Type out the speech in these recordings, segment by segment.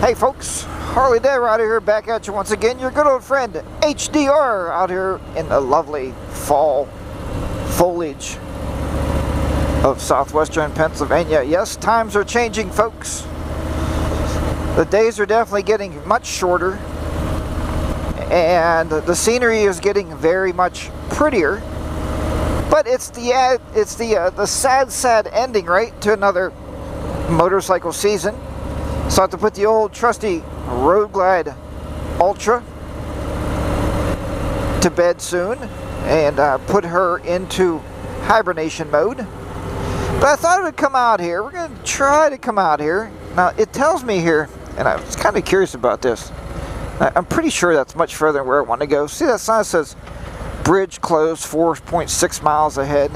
Hey folks, Harley Dayrider here, back at you once again. Your good old friend HDR out here in the lovely fall foliage of southwestern Pennsylvania. Yes, times are changing, folks. The days are definitely getting much shorter, and the scenery is getting very much prettier. But it's the sad ending, right, to another motorcycle season. So I have to put the old trusty Road Glide Ultra to bed soon and put her into hibernation mode. But I thought it would come out here. We're going to try to come out here. Now it tells me here, and I was kind of curious about this. I'm pretty sure that's much further than where I want to go. See that sign that says bridge closed 4.6 miles ahead.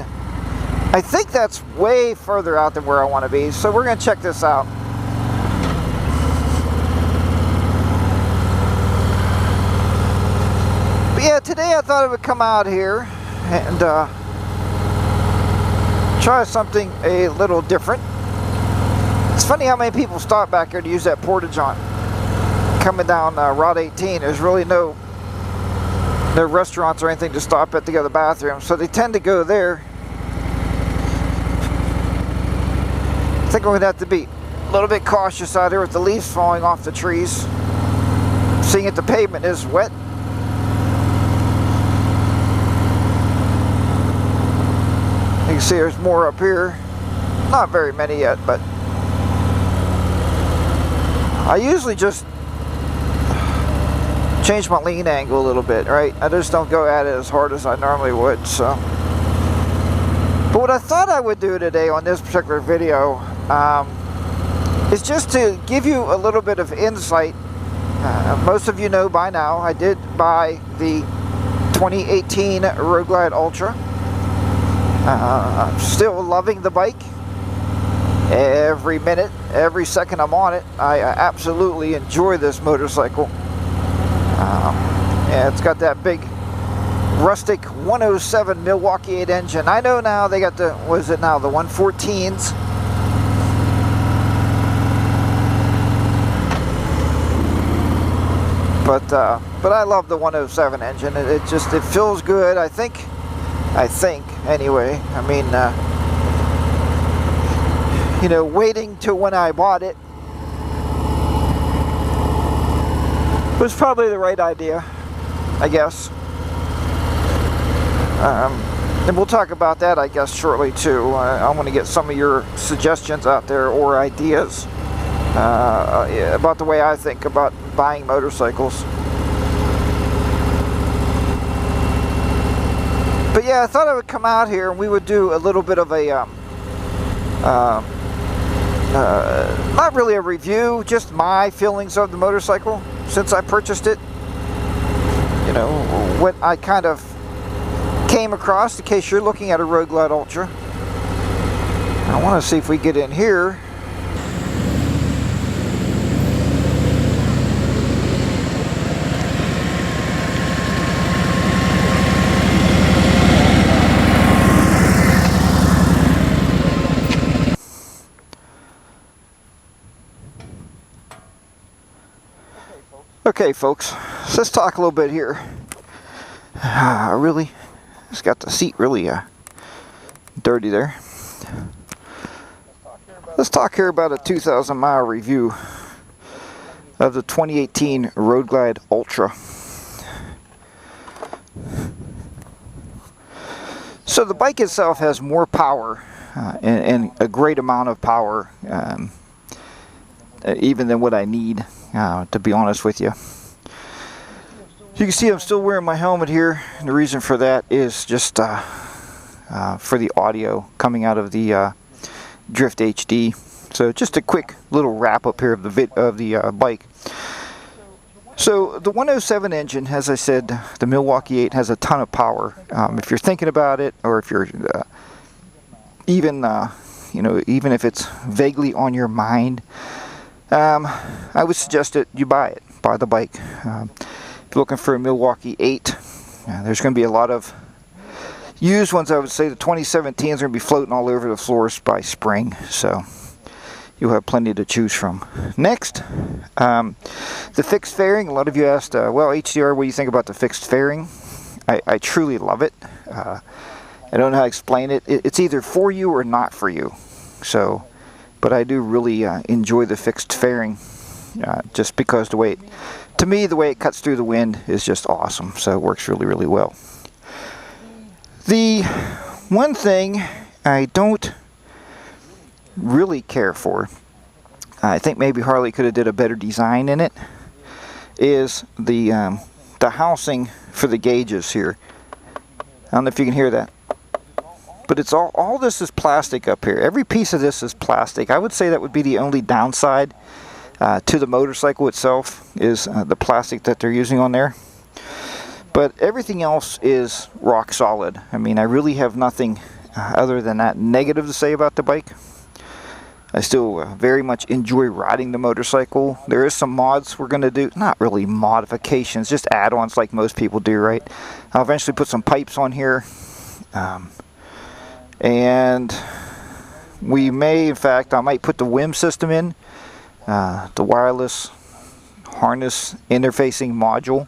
I think that's way further out than where I want to be. So we're going to check this out. But yeah, today I thought I would come out here and try something a little different. It's funny how many people stop back here to use that porta-john. Coming down Route 18, there's really no restaurants or anything to stop at to go to the bathroom, so they tend to go there. I think we're going to have to be a little bit cautious out here with the leaves falling off the trees. Seeing that the pavement is wet. You can see there's more up here. Not very many yet, but I usually just change my lean angle a little bit, right? I just don't go at it as hard as I normally would, so. But what I thought I would do today on this particular video is just to give you a little bit of insight. Most of you know by now, I did buy the 2018 Road Glide Ultra. I'm still loving the bike. Every minute, every second I'm on it, I absolutely enjoy this motorcycle. Yeah, it's got that big rustic 107 Milwaukee 8 engine. I know now they got the, what is it now, the 114s. But I love the 107 engine. It feels good. I think anyway. I mean, you know, waiting till when I bought it was probably the right idea, I guess. And we'll talk about that, I guess, shortly too. I want to get some of your suggestions out there or ideas about the way I think about buying motorcycles. But yeah, I thought I would come out here and we would do a little bit of a not really a review, just my feelings of the motorcycle since I purchased it. You know, what I kind of came across, in case you're looking at a Road Glide Ultra. I want to see if we get in here. Okay folks, so let's talk a little bit here. Really, it's got the seat really dirty there. Let's talk here about a 2,000 mile review of the 2018 Road Glide Ultra. So the bike itself has more power and a great amount of power, even than what I need. To be honest with you. You can see I'm still wearing my helmet here, and the reason for that is just for the audio coming out of the Drift HD. So just a quick little wrap up here of the bike. So the 107 engine, as I said, the Milwaukee 8 has a ton of power. If you're thinking about it, or if you're even you know, even if it's vaguely on your mind, I would suggest that you buy the bike. If you're looking for a Milwaukee 8, there's going to be a lot of used ones. I would say the 2017s are going to be floating all over the floors by spring. So you'll have plenty to choose from. Next, the fixed fairing. A lot of you asked, well, HDR, what do you think about the fixed fairing? I truly love it. I don't know how to explain it. It's either for you or not for you. So, but I do really enjoy the fixed fairing, just because the way it, to me, the way it cuts through the wind is just awesome. So it works really, really well. The one thing I don't really care for, I think maybe Harley could have did a better design in it, is the housing for the gauges here. I don't know if you can hear that, but it's all this is plastic up here. Every piece of this is plastic. I would say that would be the only downside to the motorcycle itself, is the plastic that they're using on there. But everything else is rock solid. I mean, I really have nothing other than that negative to say about the bike. I still very much enjoy riding the motorcycle. There is some mods we're going to do. Not really modifications, just add-ons like most people do, right? I'll eventually put some pipes on here. And we may, in fact, I might put the WIM system in. The wireless harness interfacing module,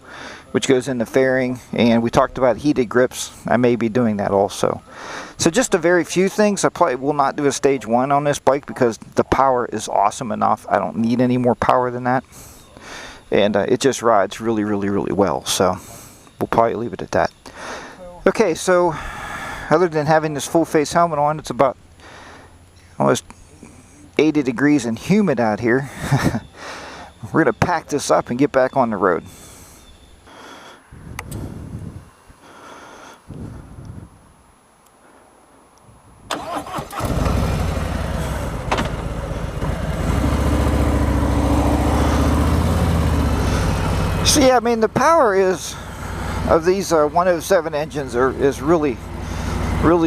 which goes in the fairing. And we talked about heated grips. I may be doing that also. So just a very few things. I probably will not do a stage 1 on this bike because the power is awesome enough. I don't need any more power than that. And it just rides really, really, really well. So we'll probably leave it at that. Okay, so other than having this full face helmet on, it's about almost 80 degrees and humid out here. We're going to pack this up and get back on the road. So yeah, I mean, the power of these 107 engines is really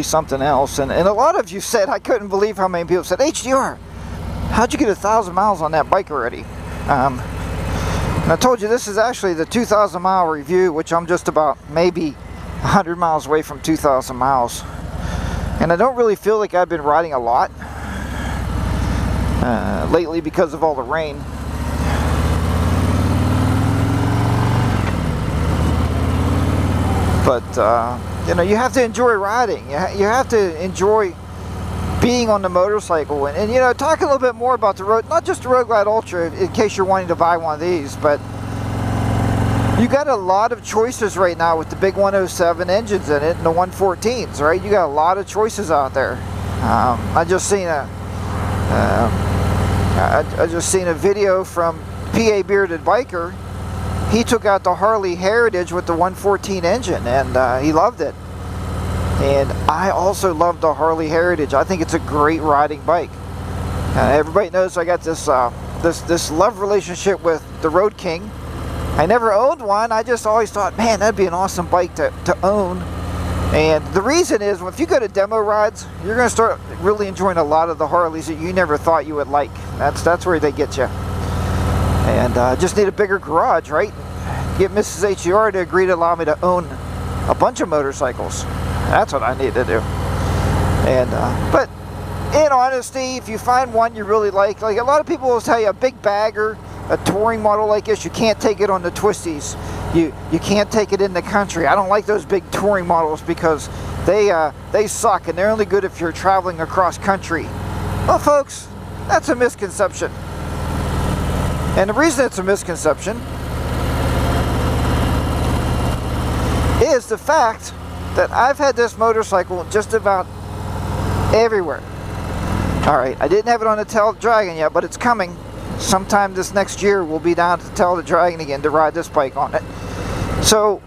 something else. And a lot of you said, I couldn't believe how many people said, HDR, how'd you get 1,000 miles on that bike already? And I told you this is actually the 2,000 mile review, which I'm just about maybe 100 miles away from 2,000 miles. And I don't really feel like I've been riding a lot lately because of all the rain. But, you know, you have to enjoy riding. You have to enjoy being on the motorcycle. And, you know, talk a little bit more about the road, not just the Road Glide Ultra, in case you're wanting to buy one of these, but you got a lot of choices right now with the big 107 engines in it and the 114s, right? You got a lot of choices out there. I just seen a video from PA Bearded Biker. He took out the Harley Heritage with the 114 engine, and he loved it. And I also love the Harley Heritage. I think it's a great riding bike. Everybody knows I got this this love relationship with the Road King. I never owned one. I just always thought, man, that'd be an awesome bike to own. And the reason is, if you go to demo rides, you're going to start really enjoying a lot of the Harleys that you never thought you would like. That's where they get you. And just need a bigger garage, right? Get Mrs. HDR to agree to allow me to own a bunch of motorcycles. That's what I need to do. And but in honesty, if you find one you really like a lot of people will tell you, a big bagger, a touring model like this, you can't take it on the twisties. You can't take it in the country. I don't like those big touring models because they suck, and they're only good if you're traveling across country. Well, folks, that's a misconception. And the reason it's a misconception is the fact that I've had this motorcycle just about everywhere. Alright, I didn't have it on the Tell Dragon yet, but it's coming. Sometime this next year we'll be down to Tell the Dragon again to ride this bike on it. So,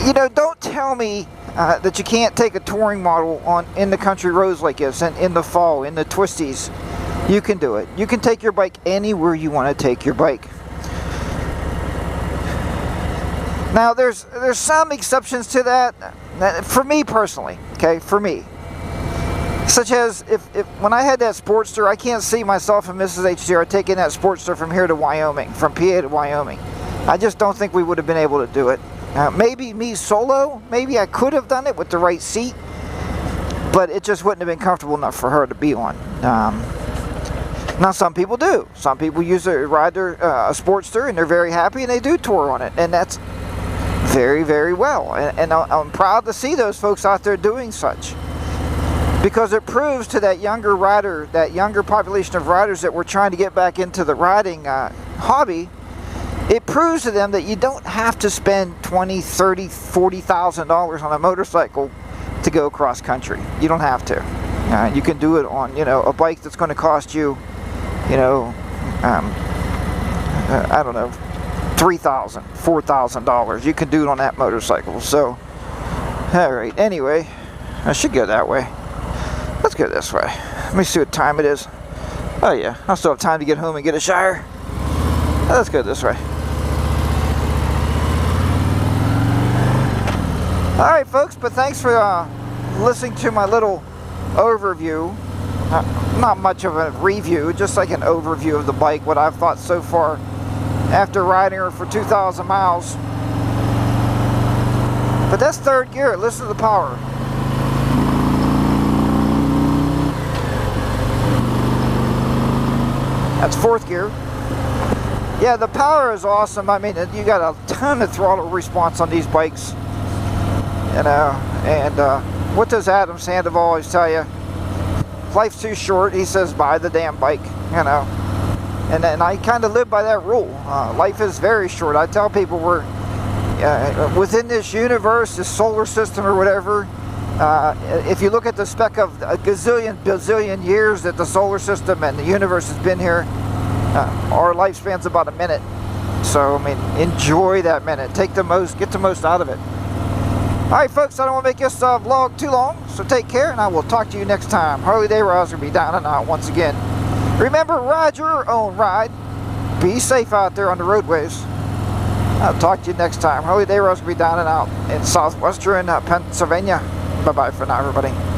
you know, don't tell me that you can't take a touring model on in the country roads like this, and in the fall, in the twisties. You can do it. You can take your bike anywhere you want to take your bike. Now, there's some exceptions to that, for me personally, okay, for me. Such as, if when I had that Sportster, I can't see myself and Mrs. HDR taking that Sportster from here to Wyoming, from PA to Wyoming. I just don't think we would have been able to do it. Maybe me solo, maybe I could have done it with the right seat, but it just wouldn't have been comfortable enough for her to be on. Now some people do. Some people ride their a Sportster and they're very happy and they do tour on it, and that's very, very well. And I'm proud to see those folks out there doing such, because it proves to that younger rider, that younger population of riders that were trying to get back into the riding hobby, it proves to them that you don't have to spend $20,000, $30,000, $40,000 on a motorcycle to go cross country. You don't have to. You can do it on, you know, a bike that's going to cost you, you know, I don't know, $3,000, $4,000. You can do it on that motorcycle. So, alright, anyway, I should go that way. Let's go this way. Let me see what time it is. Oh yeah, I still have time to get home and get a shower. Let's go this way. Alright folks, but thanks for listening to my little overview. Not much of a review, just like an overview of the bike, what I've thought so far after riding her for 2,000 miles. But that's third gear. Listen to the power. That's fourth gear. Yeah, the power is awesome. I mean, you got a ton of throttle response on these bikes, you know. And what does Adam Sandoval always tell you? Life's too short. He says, buy the damn bike, you know. And I kind of live by that rule. Life is very short. I tell people we're within this universe, this solar system or whatever. If you look at the spec of a bazillion years that the solar system and the universe has been here, our lifespan's about a minute. So, I mean, enjoy that minute. Get the most out of it. Alright folks, I don't want to make this vlog too long, so take care, and I will talk to you next time. Harley Dayrah's going to be down and out once again. Remember, ride your own ride. Be safe out there on the roadways. I'll talk to you next time. Harley Dayrah's going to be down and out in southwestern Pennsylvania. Bye-bye for now, everybody.